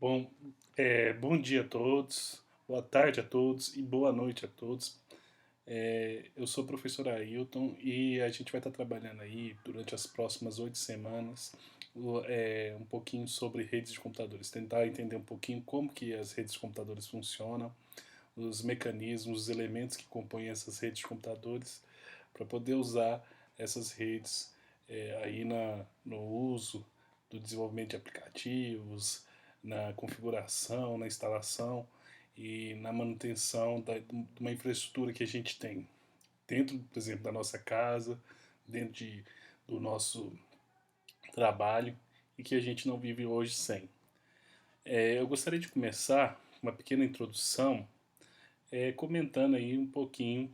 Bom, bom dia a todos, boa tarde a todos e boa noite a todos. Eu sou o professor Ailton e a gente vai estar trabalhando aí durante as próximas 8 semanas um pouquinho sobre redes de computadores, tentar entender um pouquinho como que as redes de computadores funcionam, os mecanismos, os elementos que compõem essas redes de computadores, para poder usar essas redes aí no uso do desenvolvimento de aplicativos, na configuração, na instalação e na manutenção de uma infraestrutura que a gente tem dentro, por exemplo, da nossa casa, dentro do nosso trabalho e que a gente não vive hoje sem. Eu gostaria de começar uma pequena introdução comentando aí um pouquinho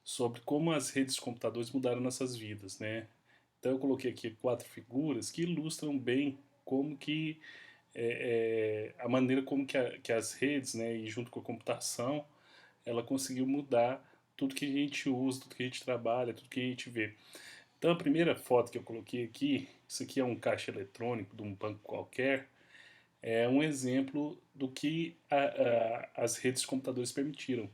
sobre como as redes de computadores mudaram nossas vidas, né? Então eu coloquei aqui 4 figuras que ilustram bem como que a maneira como que as redes, né, e junto com a computação, ela conseguiu mudar tudo que a gente usa, tudo que a gente trabalha, tudo que a gente vê. Então a primeira foto que eu coloquei aqui, isso aqui é um caixa eletrônico de um banco qualquer, é um exemplo do que as redes de computadores permitiram.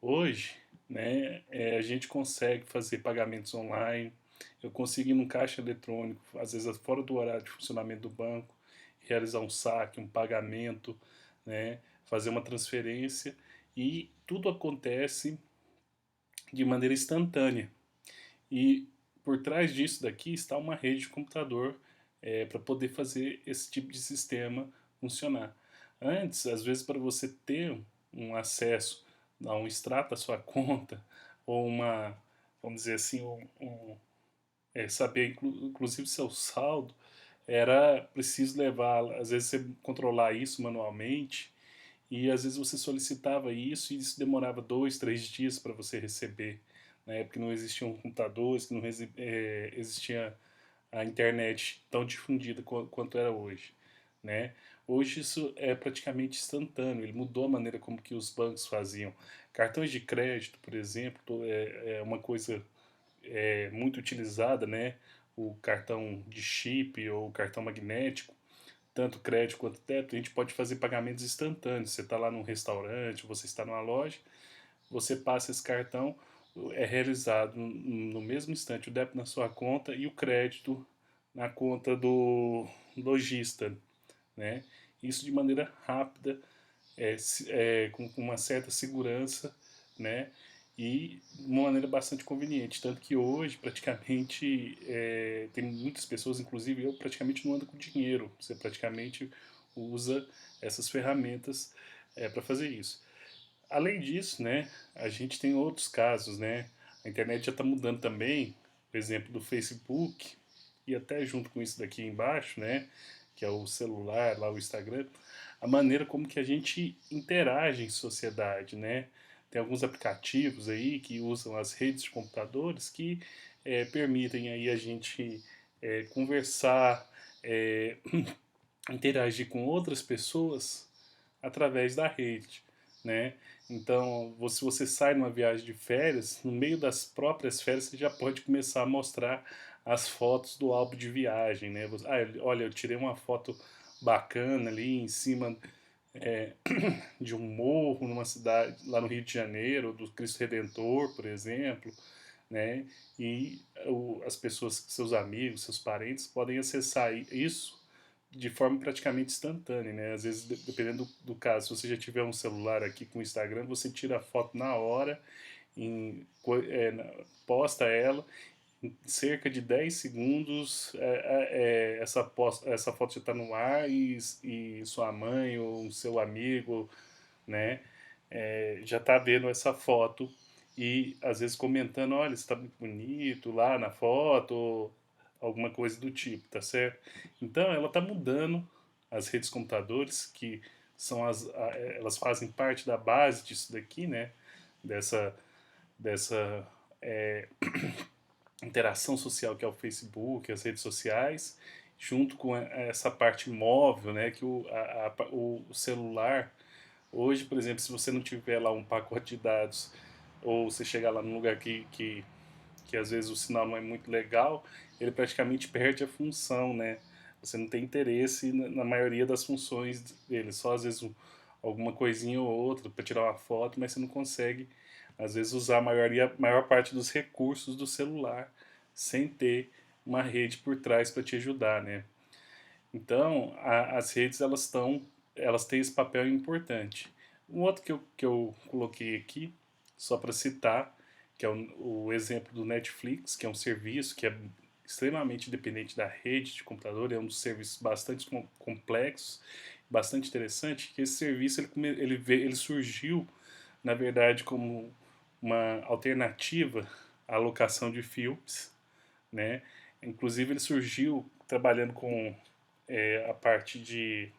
Hoje, né, a gente consegue fazer pagamentos online, eu consigo ir num caixa eletrônico, às vezes fora do horário de funcionamento do banco, realizar um saque, um pagamento, né, fazer uma transferência e tudo acontece de maneira instantânea. E por trás disso daqui está uma rede de computador para poder fazer esse tipo de sistema funcionar. Antes, às vezes, para você ter um acesso a um extrato da sua conta, ou uma, vamos dizer assim, saber inclusive seu saldo, era preciso levar, às vezes você controlar isso manualmente, e às vezes você solicitava isso e isso demorava 2, 3 dias para você receber. Na época não existiam computadores, que não existia a internet tão difundida quanto era hoje, né? Hoje isso é praticamente instantâneo, ele mudou a maneira como que os bancos faziam. Cartões de crédito, por exemplo, é uma coisa muito utilizada, né? O cartão de chip ou o cartão magnético, tanto crédito quanto débito, a gente pode fazer pagamentos instantâneos. Você está lá num restaurante, você está numa loja, você passa esse cartão, é realizado no mesmo instante o débito na sua conta e o crédito na conta do lojista, né? Isso de maneira rápida, com uma certa segurança, né? E de uma maneira bastante conveniente. Tanto que hoje, praticamente, tem muitas pessoas, inclusive eu, praticamente não ando com dinheiro. Você praticamente usa essas ferramentas para fazer isso. Além disso, né, a gente tem outros casos, né? A internet já está mudando também, por exemplo, do Facebook, e até junto com isso daqui embaixo, né, que é o celular, lá o Instagram, a maneira como que a gente interage em sociedade, né? Tem alguns aplicativos aí que usam as redes de computadores que permitem aí a gente conversar, é, interagir com outras pessoas através da rede, né? Então, se você sai numa viagem de férias, no meio das próprias férias você já pode começar a mostrar as fotos do álbum de viagem, né? Olha, eu tirei uma foto bacana ali em cima de um morro numa cidade lá no Rio de Janeiro, do Cristo Redentor, por exemplo, né? E as pessoas, seus amigos, seus parentes podem acessar isso de forma praticamente instantânea, né? Às vezes, dependendo do caso, se você já tiver um celular aqui com Instagram, você tira a foto na hora, em, posta ela, em cerca de 10 segundos essa foto já está no ar e sua mãe ou seu amigo, né, já está vendo essa foto e às vezes comentando, olha, você está muito bonito lá na foto, ou alguma coisa do tipo, tá certo? Então ela está mudando as redes computadores, que são elas fazem parte da base disso daqui, né? Dessa interação social que é o Facebook, as redes sociais, junto com essa parte móvel, né? Que o celular hoje, por exemplo, se você não tiver lá um pacote de dados ou você chegar lá num lugar que às vezes o sinal não é muito legal, ele praticamente perde a função, né? você não tem interesse na maioria das funções dele, só às vezes alguma coisinha ou outra para tirar uma foto, mas você não consegue, às vezes, usar maior parte dos recursos do celular sem ter uma rede por trás para te ajudar, né? Então, as redes elas têm esse papel importante. Um outro que eu coloquei aqui, só para citar, que é o exemplo do Netflix, que é um serviço que é extremamente dependente da rede de computador, é um dos serviços bastante complexos, bastante interessante, que esse serviço ele surgiu, na verdade, como uma alternativa à locação de filmes, né? Inclusive ele surgiu trabalhando com a parte de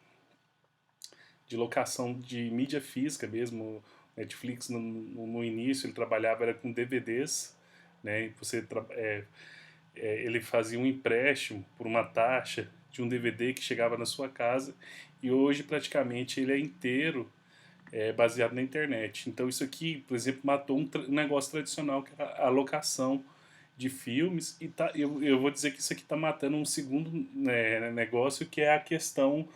locação de mídia física mesmo. Netflix no início ele trabalhava era com DVDs, né? E ele fazia um empréstimo por uma taxa de um DVD que chegava na sua casa, e hoje praticamente ele é inteiro baseado na internet. Então isso aqui, por exemplo, matou um negócio tradicional que é a locação de filmes, e eu vou dizer que isso aqui está matando um segundo, né, negócio, que é a questão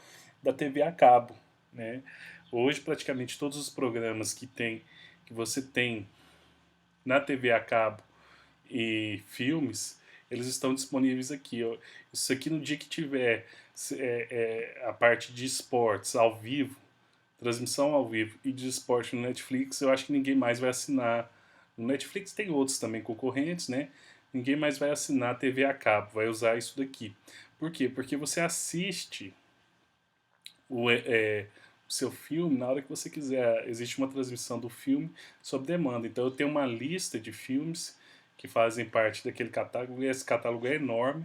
da TV a cabo, né? Hoje praticamente todos os programas que você tem na TV a cabo e filmes, eles estão disponíveis aqui. Ó. Isso aqui no dia que tiver a parte de esportes ao vivo, transmissão ao vivo e de esporte no Netflix, eu acho que ninguém mais vai assinar. No Netflix tem outros também concorrentes, né? Ninguém mais vai assinar a TV a cabo, vai usar isso daqui. Por quê? Porque você assiste o seu filme na hora que você quiser. Existe uma transmissão do filme sob demanda. Então eu tenho uma lista de filmes que fazem parte daquele catálogo, e esse catálogo é enorme.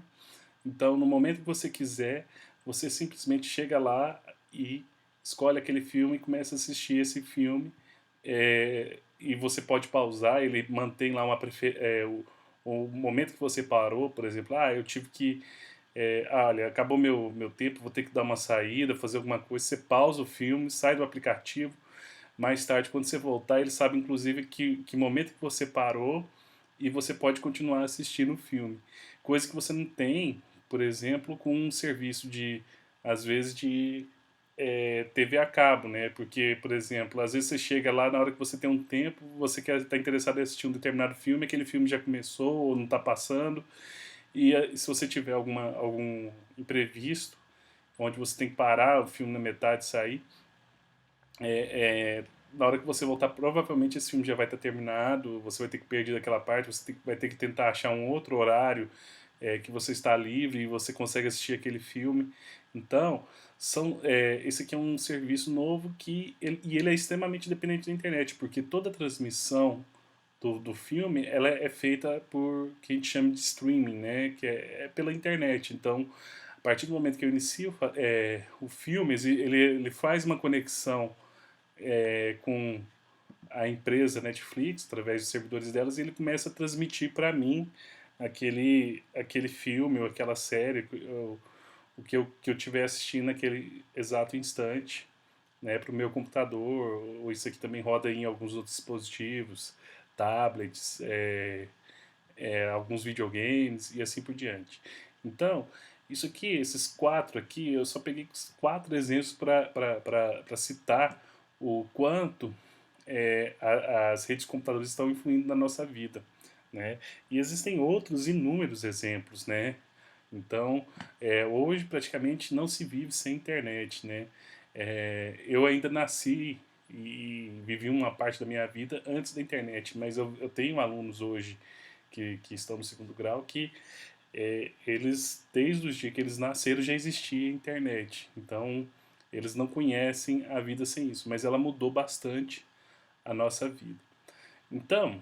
Então, no momento que você quiser, você simplesmente chega lá e escolhe aquele filme e começa a assistir esse filme. E você pode pausar, ele mantém lá o momento que você parou, por exemplo, eu tive que. Olha, acabou meu tempo, vou ter que dar uma saída, fazer alguma coisa. Você pausa o filme, sai do aplicativo. Mais tarde, quando você voltar, ele sabe inclusive que momento que você parou, e você pode continuar assistindo o filme. Coisa que você não tem, por exemplo, com um serviço às vezes, de TV a cabo, né? Porque, por exemplo, às vezes você chega lá na hora que você tem um tempo, você está interessado em assistir um determinado filme, aquele filme já começou ou não está passando, e se você tiver algum imprevisto, onde você tem que parar o filme na metade e sair, na hora que você voltar, provavelmente esse filme já vai estar terminado, você vai ter que perder aquela parte, vai ter que tentar achar um outro horário que você está livre e você consegue assistir aquele filme. Então, esse aqui é um serviço novo e ele é extremamente dependente da internet, porque toda a transmissão do filme ela é feita por que a gente chama de streaming, né, que é pela internet. Então, a partir do momento que eu inicio o filme, ele faz uma conexão com a empresa Netflix, através dos servidores delas, e ele começa a transmitir para mim aquele filme ou aquela série, o que eu estiver assistindo naquele exato instante, né, para o meu computador, ou isso aqui também roda em alguns outros dispositivos, tablets, alguns videogames e assim por diante. Então, isso aqui, esses quatro aqui, eu só peguei quatro exemplos para citar o quanto as redes de computadores estão influindo na nossa vida, né? E existem outros inúmeros exemplos, né? Então, hoje praticamente não se vive sem internet, né? Eu ainda nasci e vivi uma parte da minha vida antes da internet, mas eu tenho alunos hoje que estão no segundo grau que eles, desde os dias que eles nasceram, já existia a internet. Então, eles não conhecem a vida sem isso, mas ela mudou bastante a nossa vida. Então,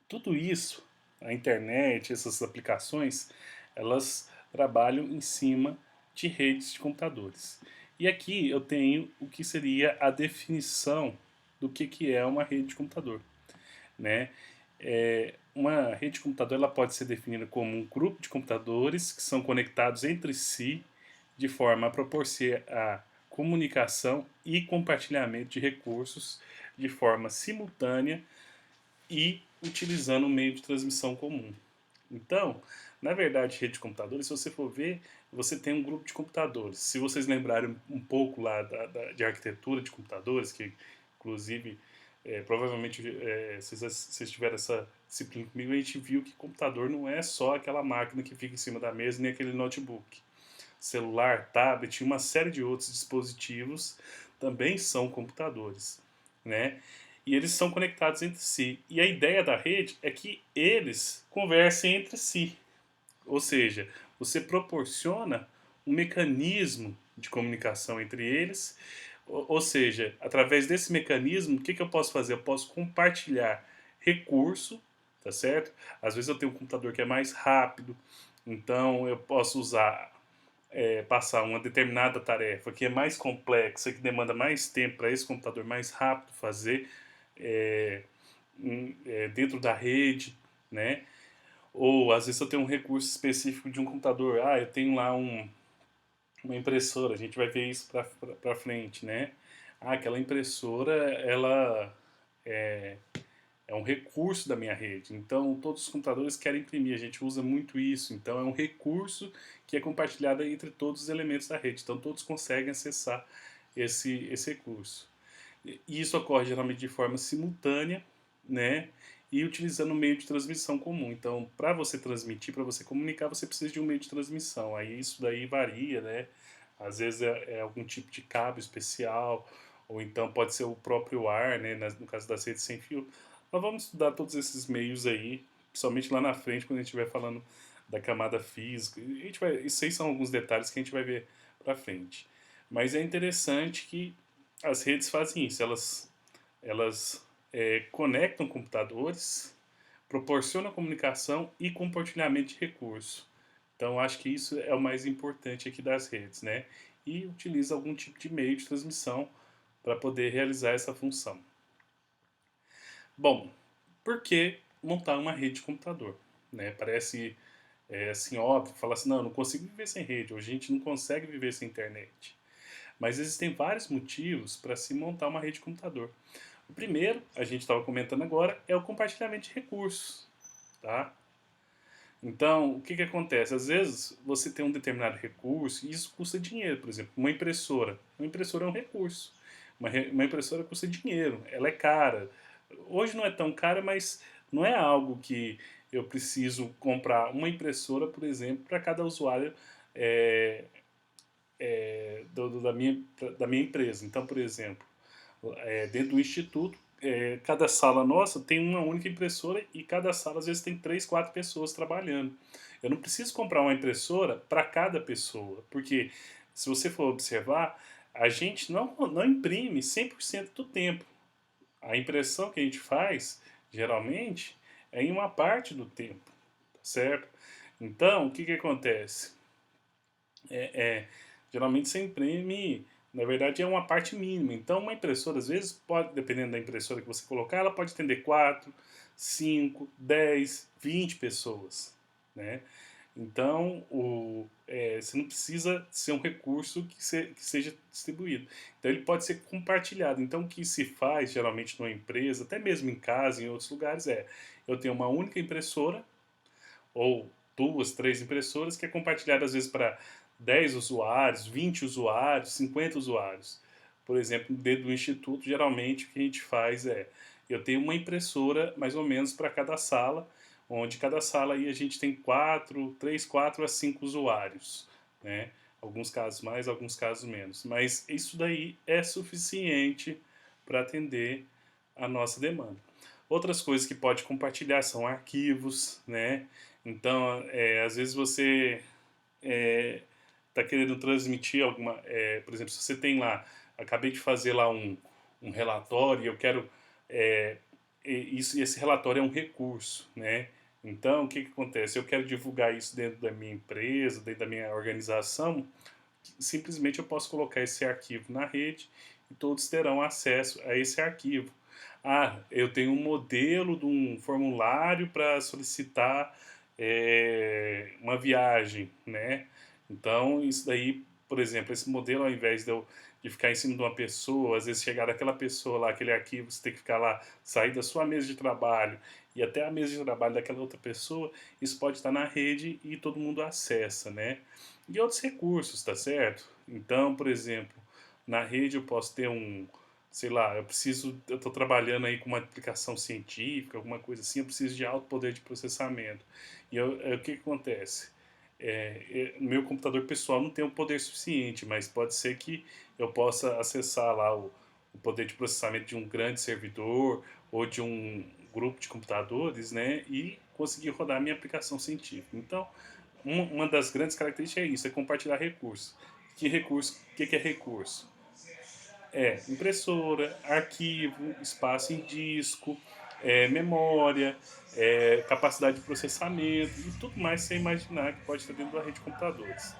tudo isso, a internet, essas aplicações, elas trabalham em cima de redes de computadores. E aqui eu tenho o que seria a definição do que é uma rede de computador, né? Uma rede de computador ela pode ser definida como um grupo de computadores que são conectados entre si de forma a proporcionar comunicação e compartilhamento de recursos de forma simultânea e utilizando um meio de transmissão comum. Então, Na verdade, rede de computadores, se você for ver, você tem um grupo de computadores. Se vocês lembrarem um pouco lá de arquitetura de computadores, que inclusive provavelmente vocês tiveram essa disciplina comigo, a gente viu que computador não é só aquela máquina que fica em cima da mesa, nem aquele notebook. Celular, tablet e uma série de outros dispositivos também são computadores, né? E eles são conectados entre si. E a ideia da rede é que eles conversem entre si. Ou seja, você proporciona um mecanismo de comunicação entre eles. Ou seja, através desse mecanismo, o que eu posso fazer? Eu posso compartilhar recurso, tá certo? Às vezes eu tenho um computador que é mais rápido, então eu posso usar passar uma determinada tarefa que é mais complexa, que demanda mais tempo para esse computador mais rápido fazer é, dentro da rede, né? Ou às vezes eu tenho um recurso específico de um computador, eu tenho lá uma impressora, a gente vai ver isso para frente, né? Aquela impressora, ela é um recurso da minha rede. Então, todos os computadores querem imprimir, a gente usa muito isso. Então, é um recurso que é compartilhado entre todos os elementos da rede. Então, todos conseguem acessar esse recurso. E isso ocorre geralmente de forma simultânea, né? E utilizando um meio de transmissão comum. Então, para você transmitir, para você comunicar, você precisa de um meio de transmissão. Aí isso daí varia, né? Às vezes é algum tipo de cabo especial, ou então pode ser o próprio ar, né? No caso das redes sem fio. Nós vamos estudar todos esses meios aí, principalmente lá na frente, quando a gente estiver falando da camada física. Isso aí são alguns detalhes que a gente vai ver para frente. Mas é interessante que as redes fazem isso, elas conectam computadores, proporcionam comunicação e compartilhamento de recursos. Então, acho que isso é o mais importante aqui das redes, né? E utiliza algum tipo de meio de transmissão para poder realizar essa função. Bom, por que montar uma rede de computador? Né? Parece assim óbvio, falar assim, não, eu não consigo viver sem rede, hoje a gente não consegue viver sem internet. Mas existem vários motivos para se montar uma rede de computador. O primeiro, a gente estava comentando agora, é o compartilhamento de recursos. Tá? Então, o que acontece? Às vezes você tem um determinado recurso e isso custa dinheiro. Por exemplo, uma impressora. Uma impressora é um recurso. Uma impressora custa dinheiro, ela é cara. Hoje não é tão cara, mas não é algo que eu preciso comprar uma impressora, por exemplo, para cada usuário é, da minha empresa. Então, por exemplo, dentro do instituto, cada sala nossa tem uma única impressora e cada sala às vezes tem 3, 4 pessoas trabalhando. Eu não preciso comprar uma impressora para cada pessoa, porque se você for observar, a gente não imprime 100% do tempo. A impressão que a gente faz, geralmente, é em uma parte do tempo, tá certo? Então, o que acontece? É, é, geralmente você imprime, na verdade é uma parte mínima. Então uma impressora, às vezes, pode, dependendo da impressora que você colocar, ela pode atender 4, 5, 10, 20 pessoas. Né? Então você não precisa ser um recurso que seja distribuído. Então ele pode ser compartilhado. Então o que se faz geralmente numa empresa, até mesmo em casa, em outros lugares, eu tenho uma única impressora ou 2, 3 impressoras que é compartilhada às vezes para 10 usuários, 20 usuários, 50 usuários. Por exemplo, dentro do instituto, geralmente o que a gente faz eu tenho uma impressora mais ou menos para cada sala, onde cada sala aí a gente tem 4 a 5 usuários, né? Alguns casos mais, alguns casos menos. Mas isso daí é suficiente para atender a nossa demanda. Outras coisas que pode compartilhar são arquivos, né? Então, às vezes você está querendo transmitir alguma, por exemplo, se você tem lá, acabei de fazer lá um relatório, e eu quero esse relatório é um recurso, né? Então, o que acontece? Eu quero divulgar isso dentro da minha empresa, dentro da minha organização, simplesmente eu posso colocar esse arquivo na rede e todos terão acesso a esse arquivo. Eu tenho um modelo de um formulário para solicitar uma viagem, né? Então, isso daí, por exemplo, esse modelo, ao invés de ficar em cima de uma pessoa, às vezes chegar daquela pessoa lá, aquele arquivo, você tem que ficar lá, sair da sua mesa de trabalho e até a mesa de trabalho daquela outra pessoa, isso pode estar na rede e todo mundo acessa, né? E outros recursos, tá certo? Então, por exemplo, na rede eu posso ter sei lá, eu estou trabalhando aí com uma aplicação científica, alguma coisa assim, eu preciso de alto poder de processamento. O que acontece? Meu computador pessoal não tem um poder suficiente, mas pode ser que eu possa acessar lá o poder de processamento de um grande servidor ou de um grupo de computadores, né, e conseguir rodar a minha aplicação científica. Então, uma das grandes características é isso, é compartilhar recursos. Que é recurso? Impressora, arquivo, espaço em disco, memória, capacidade de processamento e tudo mais que você imaginar que pode estar dentro da rede de computadores.